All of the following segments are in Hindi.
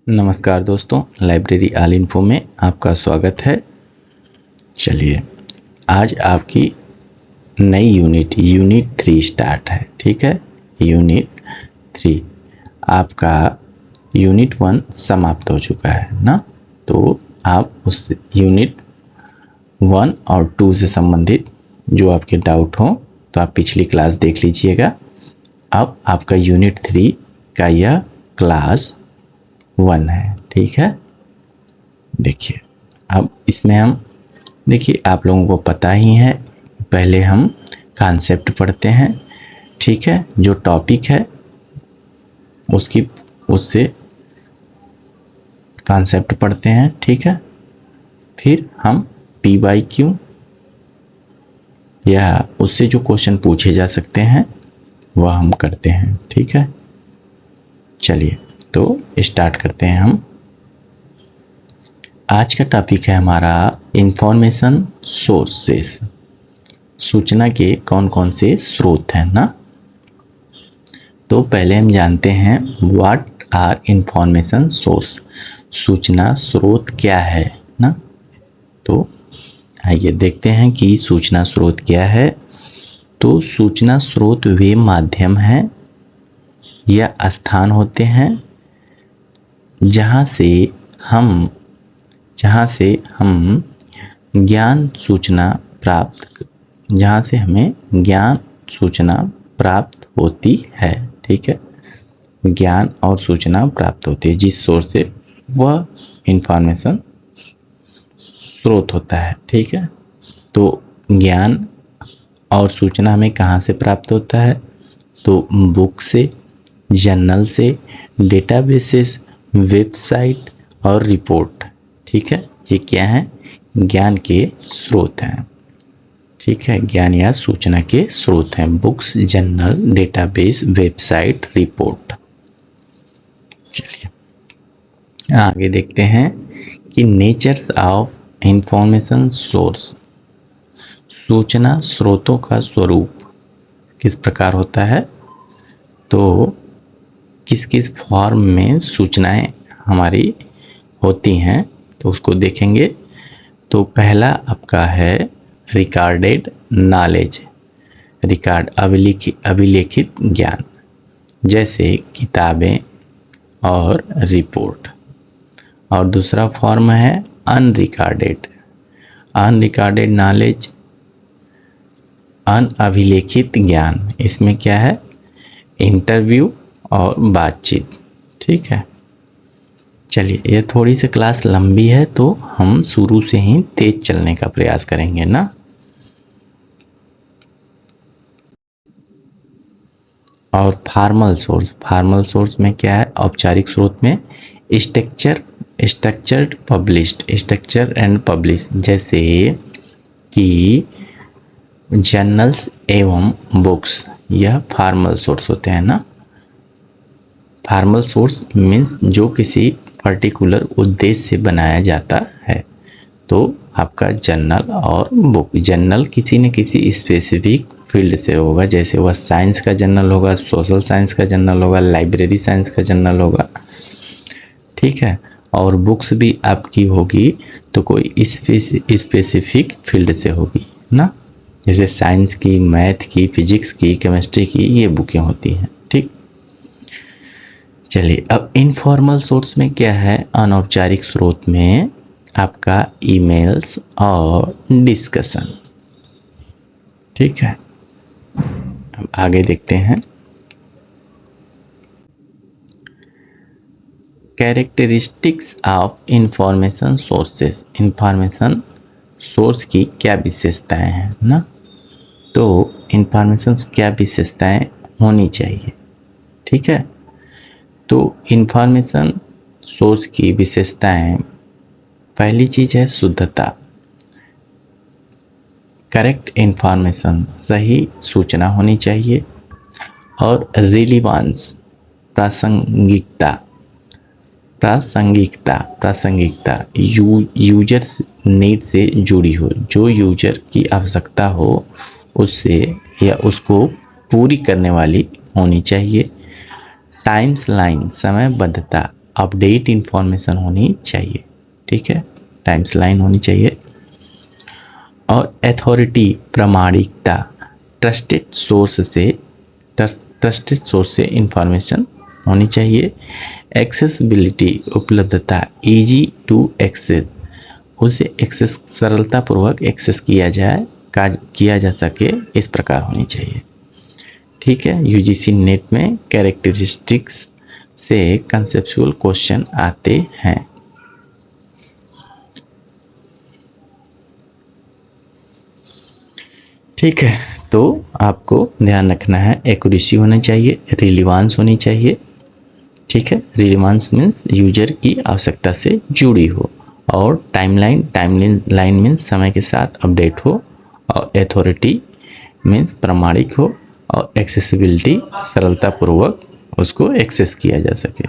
नमस्कार दोस्तों, लाइब्रेरी ऑल इन्फो में आपका स्वागत है। चलिए, आज आपकी नई यूनिट 3 स्टार्ट है। ठीक है, यूनिट 3 आपका यूनिट 1 समाप्त हो चुका है ना। तो आप उस यूनिट 1 और 2 से संबंधित जो आपके डाउट हो तो आप पिछली क्लास देख लीजिएगा। अब आपका यूनिट 3 का यह क्लास 1 है। ठीक है, देखिए अब इसमें हम आप लोगों को पता ही है, पहले हम कॉन्सेप्ट पढ़ते हैं। ठीक है, जो टॉपिक है उससे कॉन्सेप्ट पढ़ते हैं। ठीक है, फिर हम PYQ या उससे जो क्वेश्चन पूछे जा सकते हैं वह हम करते हैं। ठीक है, चलिए तो स्टार्ट करते हैं हम। आज का टॉपिक है हमारा इंफॉर्मेशन सोर्सेस। सूचना के कौन कौन से स्रोत हैं ना। तो पहले हम जानते हैं व्हाट आर इंफॉर्मेशन सोर्स। सूचना स्रोत क्या है ना। तो आइए देखते हैं कि सूचना स्रोत क्या है। तो सूचना स्रोत वे माध्यम हैं या स्थान होते हैं जहां से हम हमें ज्ञान सूचना प्राप्त होती है। ठीक है, ज्ञान और सूचना प्राप्त होती है जिस सोर्स से, वह इंफॉर्मेशन स्रोत होता है। ठीक है, तो ज्ञान और सूचना हमें कहाँ से प्राप्त होता है? तो बुक से, जर्नल से, डेटाबेसेस, वेबसाइट और रिपोर्ट। ठीक है, ये क्या है? ज्ञान के स्रोत हैं। ठीक है, ज्ञान या सूचना के स्रोत हैं books, journal, database, website, report. चलिए आगे देखते हैं कि नेचर्स ऑफ इंफॉर्मेशन सोर्स। सूचना स्रोतों का स्वरूप किस प्रकार होता है? तो किस किस फॉर्म में सूचनाएं हमारी होती हैं तो उसको देखेंगे। तो पहला आपका है रिकॉर्डेड नॉलेज, अभिलेखित ज्ञान, जैसे किताबें और रिपोर्ट। और दूसरा फॉर्म है अनरिकॉर्डेड नॉलेज, अनअभिलेखित ज्ञान। इसमें क्या है? इंटरव्यू और बातचीत। ठीक है, चलिए ये थोड़ी सी क्लास लंबी है तो हम शुरू से ही तेज चलने का प्रयास करेंगे ना। और फॉर्मल सोर्स में क्या है? औपचारिक स्रोत में स्ट्रक्चर्ड एंड पब्लिश, जैसे कि जर्नल्स एवं बुक्स, यह फॉर्मल सोर्स होते हैं ना। फॉर्मल सोर्स मीन्स जो किसी पर्टिकुलर उद्देश्य से बनाया जाता है। तो आपका जर्नल और बुक, जर्नल किसी न किसी स्पेसिफिक फील्ड से होगा, जैसे वह साइंस का जर्नल होगा, सोशल साइंस का जर्नल होगा, लाइब्रेरी साइंस का जर्नल होगा। ठीक है, और बुक्स भी आपकी होगी तो कोई स्पेसिफिक फील्ड से होगी ना, जैसे साइंस की, मैथ की, फिजिक्स की, केमिस्ट्री की, ये बुकें होती हैं। ठीक, चलिए अब इनफॉर्मल सोर्स में क्या है? अनौपचारिक स्रोत में आपका ईमेल्स और डिस्कशन। ठीक है, अब आगे देखते हैं। Characteristics of information sources. Information source की क्या विशेषताएं हैं ना। तो इंफॉर्मेशन क्या विशेषताएं होनी चाहिए? ठीक है, तो इंफॉर्मेशन सोर्स की विशेषताएं, पहली चीज है शुद्धता। करेक्ट इंफॉर्मेशन, सही सूचना होनी चाहिए। और रिलीवांस, प्रासंगिकता यूजर्स नीड से जुड़ी हो, जो यूजर की आवश्यकता हो उससे या उसको पूरी करने वाली होनी चाहिए। टाइम्स लाइन, समयबद्धता अपडेट इंफॉर्मेशन होनी चाहिए, ठीक है, टाइम्स लाइन होनी चाहिए। और अथॉरिटी, प्रामाणिकता, ट्रस्टेड सोर्स से इंफॉर्मेशन होनी चाहिए। एक्सेसिबिलिटी, उपलब्धता, इजी टू एक्सेस, उसे एक्सेस सरलतापूर्वक एक्सेस किया जा सके, इस प्रकार होनी चाहिए, ठीक है। यूजीसी नेट में कैरेक्टरिस्टिक्स से कंसेप्चुअल क्वेश्चन आते हैं। ठीक है, तो आपको ध्यान रखना है, एक्यूरेसी होनी चाहिए, रिलीवांस होनी चाहिए, ठीक है। रिलीवांस मीन्स यूजर की आवश्यकता से जुड़ी हो, और टाइमलाइन मीन्स समय के साथ अपडेट हो, और अथॉरिटी मीन्स प्रामाणिक हो, और एक्सेसिबिलिटी सरलतापूर्वक उसको एक्सेस किया जा सके।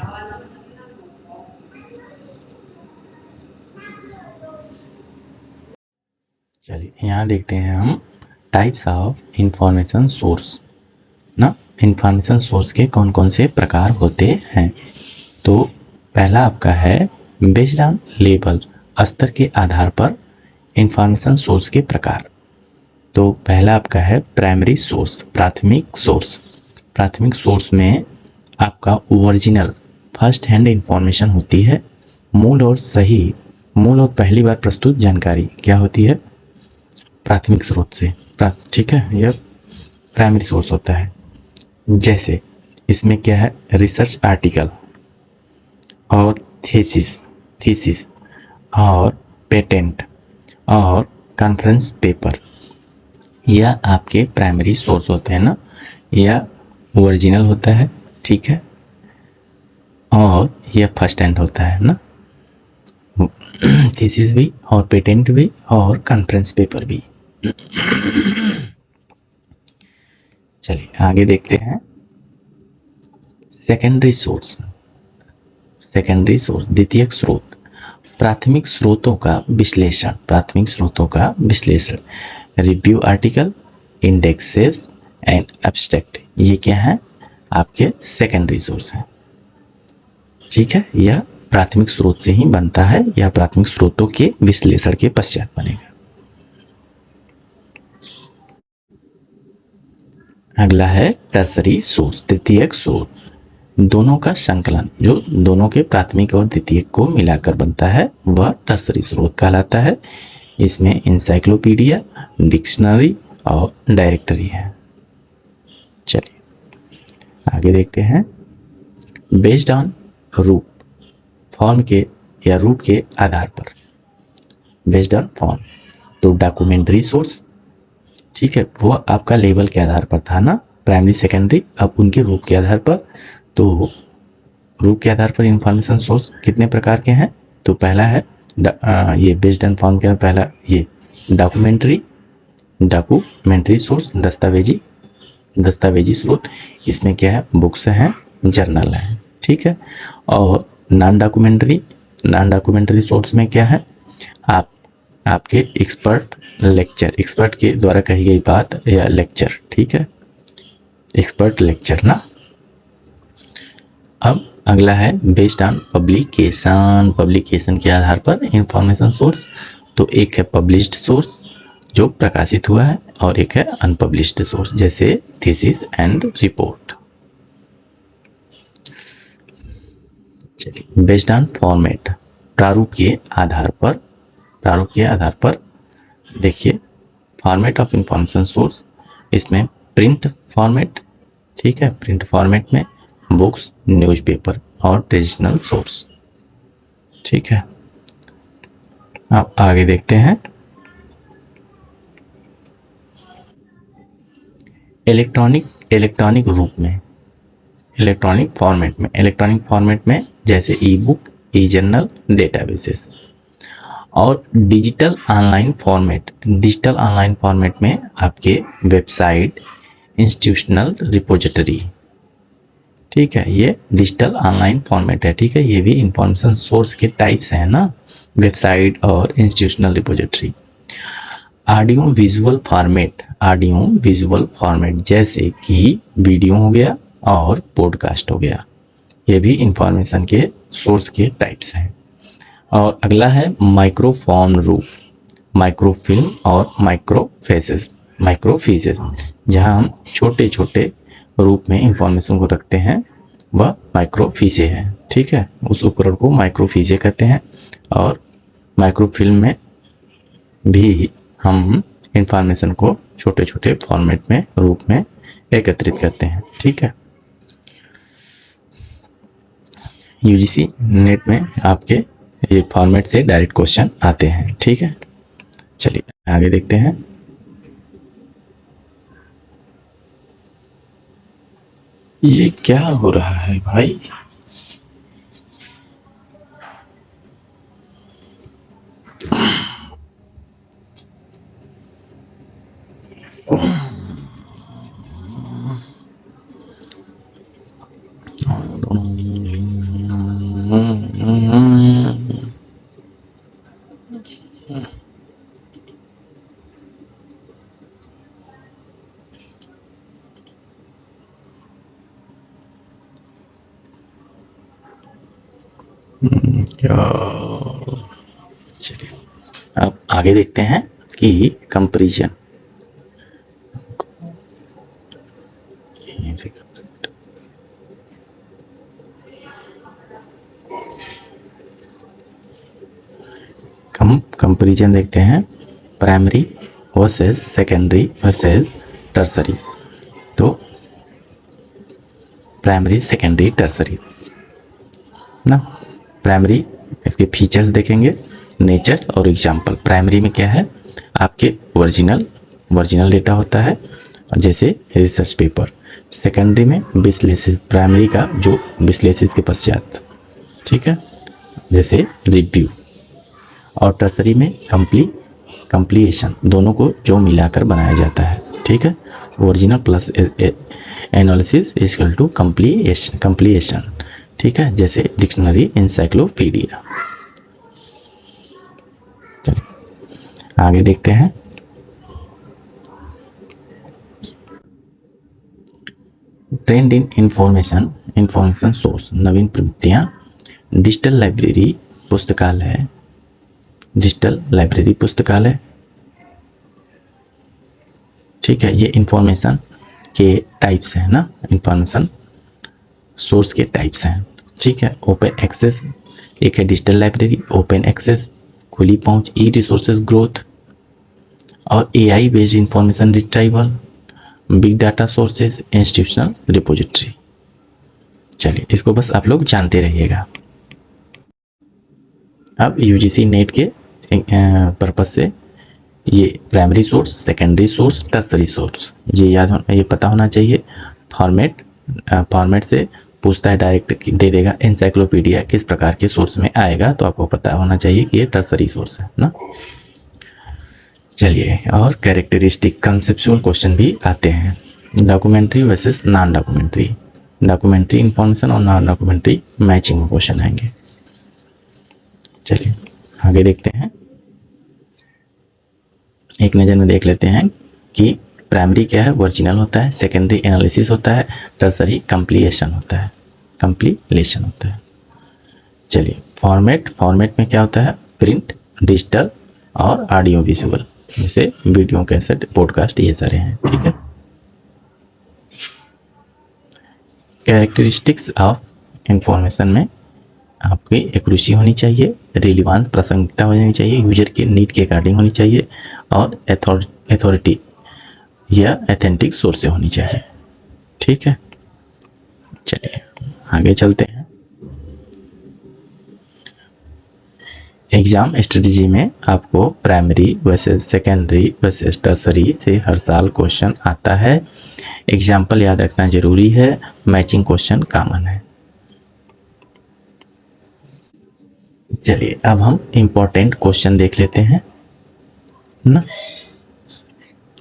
चलिए यहाँ देखते हैं हम टाइप्स ऑफ इंफॉर्मेशन सोर्स ना। इंफॉर्मेशन सोर्स के कौन कौन से प्रकार होते हैं। तो पहला आपका है बेस्ड ऑन लेवल, स्तर के आधार पर इंफॉर्मेशन सोर्स के प्रकार। तो पहला आपका है प्राइमरी सोर्स, प्राथमिक सोर्स। प्राथमिक सोर्स में आपका ओरिजिनल फर्स्ट हैंड इंफॉर्मेशन होती है। मूल और पहली बार प्रस्तुत जानकारी क्या होती है, प्राथमिक स्रोत से प्राप्त, ठीक है, यह प्राइमरी सोर्स होता है। जैसे इसमें क्या है, रिसर्च आर्टिकल और थीसिस और पेटेंट और कॉन्फ्रेंस पेपर, यह आपके प्राइमरी सोर्स होते हैं ना, यह ओरिजिनल होता है, ठीक है, और यह फर्स्ट हैंड होता है ना, थीसिस भी और पेटेंट भी और कॉन्फ्रेंस पेपर भी। चलिए आगे देखते हैं सेकेंडरी सोर्स। सेकेंडरी सोर्स, द्वितीयक स्रोत, प्राथमिक स्रोतों का विश्लेषण, review article, indexes and abstract, ये क्या है, आपके सेकेंडरी सोर्स है, ठीक है। यह प्राथमिक स्रोत से ही बनता है, या प्राथमिक स्रोतों के विश्लेषण के पश्चात बनेगा। अगला है टर्सरी सोर्स, तृतीयक स्रोत, दोनों का संकलन, जो दोनों के प्राथमिक और द्वितीयक को मिलाकर बनता है, वह टर्सरी स्रोत कहलाता है। इसमें इंसाइक्लोपीडिया, डिक्शनरी और डायरेक्टरी है। चलिए आगे देखते हैं बेस्ड ऑन रूप, फॉर्म के या रूप के आधार पर, बेस्ड ऑन फॉर्म। तो डॉक्यूमेंट्री सोर्स, ठीक है, वो आपका लेवल के आधार पर था ना, प्राइमरी सेकेंडरी, अब उनके रूप के आधार पर। तो रूप के आधार पर इंफॉर्मेशन सोर्स कितने प्रकार के हैं। तो पहला है ये बेस्ड ऑन फॉर्म के पहला ये डॉक्यूमेंट्री सोर्स, दस्तावेजी स्रोत। इसमें क्या है, बुक्स हैं, जर्नल है, ठीक है। और नॉन डॉक्यूमेंट्री सोर्स में क्या है, आपके एक्सपर्ट के द्वारा कही गई बात या लेक्चर, ठीक है, एक्सपर्ट लेक्चर ना। अब अगला है बेस्ड ऑन पब्लिकेशन के आधार पर इंफॉर्मेशन सोर्स। तो एक है पब्लिश्ड सोर्स जो प्रकाशित हुआ है, और एक है अनपब्लिश्ड सोर्स जैसे थीसिस एंड रिपोर्ट। चलिए बेस्ड ऑन फॉर्मेट, प्रारूप के आधार पर देखिए फॉर्मेट ऑफ इंफॉर्मेशन सोर्स, इसमें प्रिंट फॉर्मेट, ठीक है, प्रिंट फॉर्मेट में बुक्स, न्यूज़पेपर और ट्रेडिशनल सोर्स, ठीक है। अब आगे देखते हैं इलेक्ट्रॉनिक रूप में, इलेक्ट्रॉनिक फॉर्मेट में जैसे ई बुक, ई जर्नल, डेटाबेसेस। और डिजिटल ऑनलाइन फॉर्मेट में आपके वेबसाइट, इंस्टीट्यूशनल रिपोजिटरी, ठीक है, ये डिजिटल ऑनलाइन फॉर्मेट है, ठीक है। ये भी इंफॉर्मेशन सोर्स के टाइप्स हैं ना, वेबसाइट और institutional repository. Audio visual format जैसे कि वीडियो हो गया और पॉडकास्ट हो गया, ये भी इंफॉर्मेशन के सोर्स के टाइप्स हैं। और अगला है माइक्रोफॉर्म रूप, माइक्रोफिल्म और माइक्रोफेसेस, माइक्रोफीसेस, जहां हम छोटे छोटे रूप में इंफॉर्मेशन को रखते हैं, वह माइक्रोफीसे है। ठीक है, उस उपकरण को माइक्रोफीसे कहते हैं। और माइक्रोफिल्म में भी हम इंफॉर्मेशन को छोटे छोटे फॉर्मेट में, रूप में एकत्रित करते हैं। ठीक है, यूजीसी नेट में आपके ये फॉर्मेट से डायरेक्ट क्वेश्चन आते हैं। ठीक है, चलिए आगे देखते हैं। ये क्या हो रहा है भाई? क्या, चलिए अब आगे देखते हैं कि कंपैरिजन। कंपैरिजन देखते हैं, primary versus secondary versus tertiary. तो प्राइमरी, सेकेंडरी, टर्सरी ना। प्राइमरी, इसके फीचर्स देखेंगे, नेचर और एग्जाम्पल। प्राइमरी में क्या है, आपके ओरिजिनल डेटा होता है, जैसे रिसर्च पेपर। सेकेंडरी में विश्लेषित, प्राइमरी का जो विश्लेषित के पश्चात, ठीक है, जैसे रिव्यू। और टर्सरी में कंप्लीशन, दोनों को जो मिलाकर बनाया जाता है। ठीक है, original plus analysis equal to completion. ठीक है, जैसे डिक्शनरी, इंसाइक्लोपीडिया। चलिए आगे देखते हैं। ट्रेंड इन इंफॉर्मेशन सोर्स, नवीन प्रवृत्तियां, डिजिटल लाइब्रेरी पुस्तकालय। ठीक है, ये इंफॉर्मेशन के टाइप्स हैं ना, इंफॉर्मेशन सोर्स के टाइप्स हैं। ठीक है, ओपन एक्सेस, एक है डिजिटल लाइब्रेरी, ओपन एक्सेस, खुली पहुंच, ई रिसोर्सेज ग्रोथ, और AI based information retrieval, big data sources, institutional repository. चलिए इसको बस आप लोग जानते रहिएगा। अब यूजीसी नेट के पर्पज से ये primary source, secondary source, tertiary source, ये पता होना चाहिए। फॉर्मेट से पूछता है, डायरेक्ट दे देगा एनसाइक्लोपीडिया किस प्रकार के सोर्स में आएगा, तो आपको पता होना चाहिए कि ये टर्सरी सोर्स है ना। चलिए, और कैरेक्टरिस्टिक कंसेप्चुअल क्वेश्चन भी आते हैं। Documentary versus non documentary information और नॉन डॉक्यूमेंट्री मैचिंग क्वेश्चन आएंगे। चलिए आगे देखते हैं। एक नज़र में देख लेते हैं कि प्राइमरी क्या है, ओरिजिनल होता है, सेकेंडरी एनालिसिस होता है, टर्सरी कंप्लीशन होता है। चलिए फॉर्मेट में क्या होता है, प्रिंट, डिजिटल और ऑडियो विजुअल, जैसे वीडियो, कैसेट, पॉडकास्ट, ये सारे हैं। ठीक है, कैरेक्टरिस्टिक्स ऑफ इंफॉर्मेशन में आपकी एक्यूरेसी होनी चाहिए, रिलीवांस, प्रासंगिकता होनी चाहिए, यूजर के नीड के अकॉर्डिंग होनी चाहिए, और अथॉरिटी या एथेंटिक सोर्स से होनी चाहिए। ठीक है, चलिए आगे चलते हैं। एग्जाम स्ट्रेटजी में आपको primary versus secondary versus tertiary से हर साल क्वेश्चन आता है। एग्जाम्पल याद रखना जरूरी है, मैचिंग क्वेश्चन कॉमन है। चलिए अब हम इंपॉर्टेंट क्वेश्चन देख लेते हैं ना।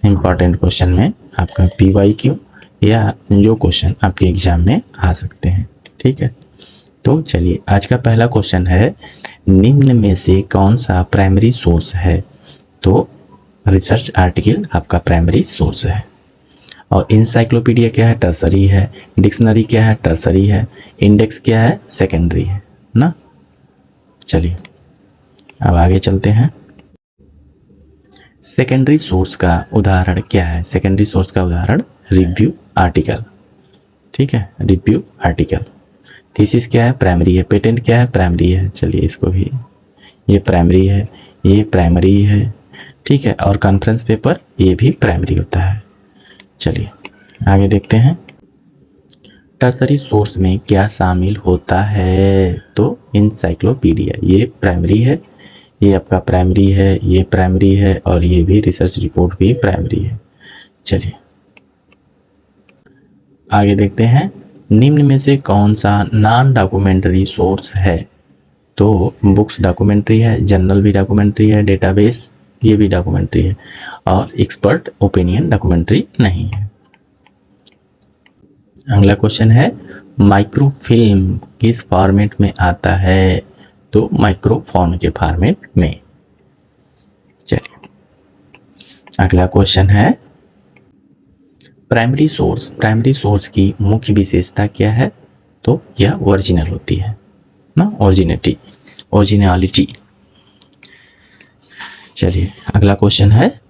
इंपॉर्टेंट क्वेश्चन में आपका पीवाईक्यू या जो क्वेश्चन आपके एग्जाम में आ सकते हैं। ठीक है, तो चलिए आज का पहला क्वेश्चन है, निम्न में से कौन सा प्राइमरी सोर्स है? तो रिसर्च आर्टिकल आपका प्राइमरी सोर्स है। और इंसाइक्लोपीडिया क्या है, टर्सरी है। डिक्शनरी क्या है, टर्सरी है। इंडेक्स क्या है, सेकेंडरी है ना। चलिए अब आगे चलते हैं। सेकेंडरी सोर्स का उदाहरण क्या है? सेकेंडरी सोर्स का उदाहरण रिव्यू आर्टिकल, ठीक है, रिव्यू आर्टिकल। थीसिस क्या है, प्राइमरी है। पेटेंट क्या है, प्राइमरी है। चलिए इसको भी, ये प्राइमरी है, ये प्राइमरी है, ठीक है। और कॉन्फ्रेंस पेपर ये भी प्राइमरी होता है। चलिए आगे देखते हैं। टर्सरी सोर्स में क्या शामिल होता है? तो इंसाइक्लोपीडिया, ये प्राइमरी है, ये आपका प्राइमरी है, ये प्राइमरी है, और ये भी रिसर्च रिपोर्ट भी प्राइमरी है। चलिए आगे देखते हैं। निम्न में से कौन सा नॉन डॉक्यूमेंट्री सोर्स है? तो बुक्स डॉक्यूमेंट्री है, जर्नल भी डॉक्यूमेंट्री है, डेटाबेस ये भी डॉक्यूमेंट्री है, और एक्सपर्ट ओपिनियन डॉक्यूमेंट्री नहीं है। अगला क्वेश्चन है, माइक्रोफिल्म किस फॉर्मेट में आता है? तो माइक्रोफॉर्म के फॉर्मेट में। चलिए अगला क्वेश्चन है, प्राइमरी सोर्स की मुख्य विशेषता क्या है? तो यह ओरिजिनल होती है ना, ओरिजिनलिटी। चलिए अगला क्वेश्चन है,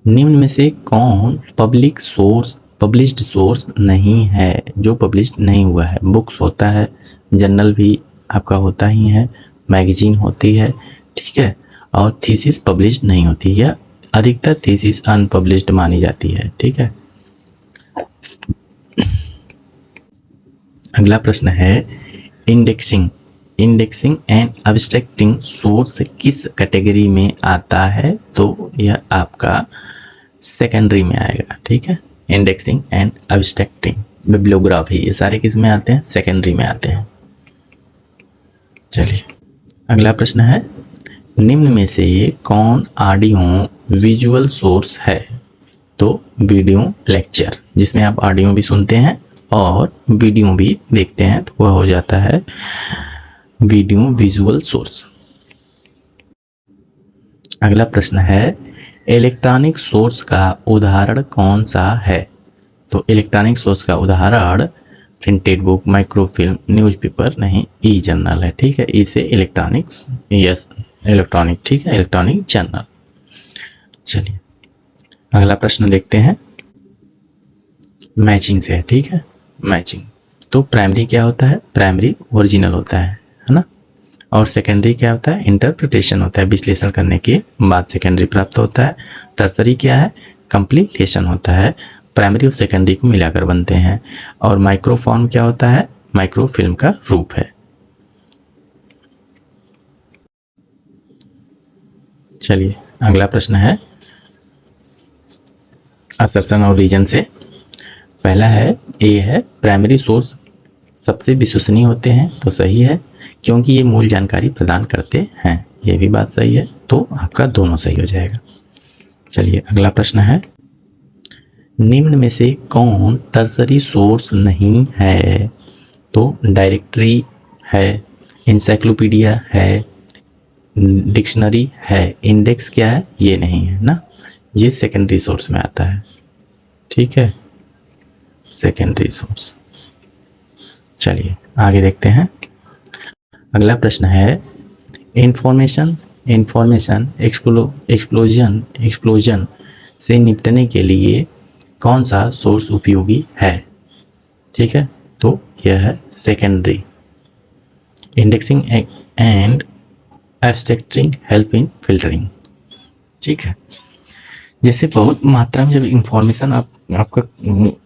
निम्न में से कौन पब्लिश्ड सोर्स नहीं है? जो पब्लिश नहीं हुआ है, बुक्स होता है, जर्नल भी आपका होता ही है, मैगजीन होती है, ठीक है, और थीसिस पब्लिश नहीं होती है, अधिकतर थीसिस अनपब्लिश्ड मानी जाती है, ठीक है। अगला प्रश्न है, इंडेक्सिंग एंड अब्स्ट्रैक्टिंग सोर्स किस कैटेगरी में आता है? तो यह आपका सेकेंडरी में आएगा, ठीक है। इंडेक्सिंग एंड अब्स्ट्रैक्टिंग, बिब्लियोग्राफी, ये सारे किस में आते हैं? सेकेंडरी में आते हैं। चलिए अगला प्रश्न है, निम्न में से कौन ऑडियो विजुअल सोर्स है? तो वीडियो लेक्चर, जिसमें आप ऑडियो भी सुनते हैं और वीडियो भी देखते हैं, तो वह हो जाता है वीडियो विजुअल सोर्स। अगला प्रश्न है, इलेक्ट्रॉनिक सोर्स का उदाहरण कौन सा है? तो इलेक्ट्रॉनिक सोर्स का उदाहरण प्रिंटेड बुक, माइक्रोफिल्म, न्यूज़पेपर नहीं, ई जर्नल है, ठीक है। इसे इलेक्ट्रॉनिक्स, यस इलेक्ट्रॉनिक, ठीक है, इलेक्ट्रॉनिक जर्नल। चलिए अगला प्रश्न देखते हैं, मैचिंग से है, ठीक है, मैचिंग। तो प्राइमरी क्या होता है? प्राइमरी ओरिजिनल होता है ना। और सेकेंडरी क्या होता है? इंटरप्रिटेशन होता है, विश्लेषण करने के बाद सेकेंडरी प्राप्त होता है। टर्सरी क्या है? कंप्लीटेशन होता है, प्राइमरी और सेकेंडरी को मिलाकर बनते हैं। और माइक्रोफॉर्म क्या होता है? माइक्रोफिल्म का रूप है। चलिए अगला प्रश्न है, असर्शन और रीजन से। पहला है, ए है, प्राइमरी सोर्स सबसे विश्वसनीय होते हैं, तो सही है, क्योंकि ये मूल जानकारी प्रदान करते हैं, ये भी बात सही है, तो आपका दोनों सही हो जाएगा। चलिए अगला प्रश्न है, निम्न में से कौन टर्सरी सोर्स नहीं है? तो डायरेक्टरी है, इंसाइक्लोपीडिया है, डिक्शनरी है, इंडेक्स क्या है? ये नहीं है ना, ये सेकेंडरी सोर्स में आता है, ठीक है, सेकेंडरी सोर्स। चलिए आगे देखते हैं। अगला प्रश्न है, इंफॉर्मेशन एक्सप्लोजन से निपटने के लिए कौन सा सोर्स उपयोगी है? ठीक है, तो यह है secondary. Indexing and abstracting help in filtering, ठीक है। जैसे बहुत मात्रा में जब इंफॉर्मेशन आपका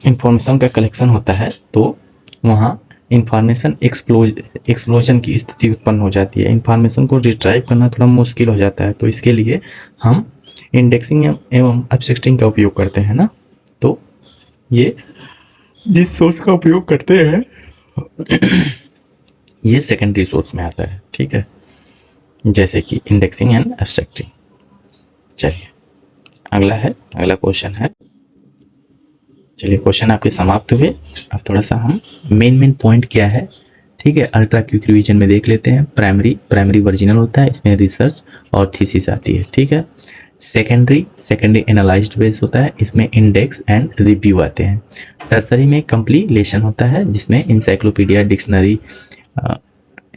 इंफॉर्मेशन का कलेक्शन होता है, तो वहाँ इंफॉर्मेशन एक्सप्लोजन की स्थिति उत्पन्न हो जाती है, इंफॉर्मेशन को रिट्राइव करना थोड़ा मुश्किल हो जाता है, तो इसके लिए हम इंडेक्सिंग एवं एब्स्ट्रैक्टिंग का उपयोग करते हैं ना। तो ये जिस सोर्स का उपयोग करते हैं ये सेकेंडरी सोर्स में आता है, ठीक है, जैसे कि इंडेक्सिंग एंड एब्स्ट्रैक्टिंग। चलिए अगला क्वेश्चन है। चलिए क्वेश्चन आपके समाप्त हुए। अब थोड़ा सा हम मेन पॉइंट क्या है, ठीक है, अल्ट्रा क्विक रिवीजन में देख लेते हैं। प्राइमरी ओरिजिनल होता है, इसमें रिसर्च और थीसिस आती है, ठीक है। सेकेंडरी एनालाइज्ड बेस होता है, इसमें इंडेक्स एंड रिव्यू आते हैं। टर्सरी में कंप्लीलेशन होता है जिसमें इंसाइक्लोपीडिया, डिक्शनरी,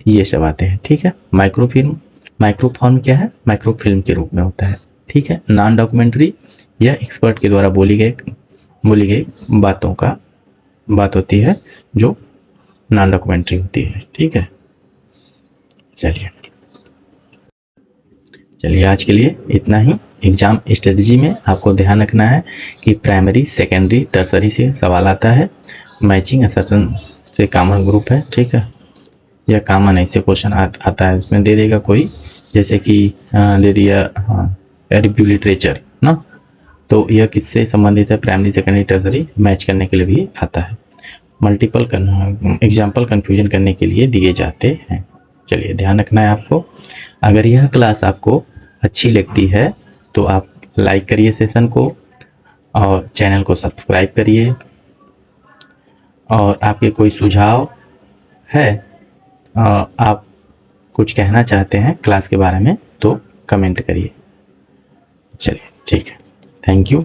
ये सब आते हैं। ठीक है। माइक्रोफॉर्म क्या है? माइक्रोफिल्म के रूप में होता है। ठीक है। नॉन डॉक्यूमेंट्री, यह एक्सपर्ट के द्वारा बोली गई बात होती है जो नॉन डॉक्यूमेंट्री होती है। ठीक है। चलिए आज के लिए इतना ही। एग्जाम स्ट्रेटजी में आपको ध्यान रखना है कि प्राइमरी, सेकेंडरी, टर्सरी से सवाल आता है। मैचिंग असर्शन से कॉमन ग्रुप है। ठीक है। यह कॉमन ऐसे क्वेश्चन आता है, उसमें दे देगा कोई, जैसे कि दे दिया रिव्यू लिटरेचर ना, तो यह किससे संबंधित है? प्राइमरी, सेकेंडरी, टर्सरी मैच करने के लिए भी आता है। मल्टीपल एग्जाम्पल कन्फ्यूजन करने के लिए दिए जाते हैं। चलिए ध्यान रखना है आपको। अगर यह क्लास आपको अच्छी लगती है तो आप लाइक करिए सेशन को और चैनल को सब्सक्राइब करिए, और आपके कोई सुझाव है, आप कुछ कहना चाहते हैं क्लास के बारे में तो कमेंट करिए। चलिए ठीक है। Thank you.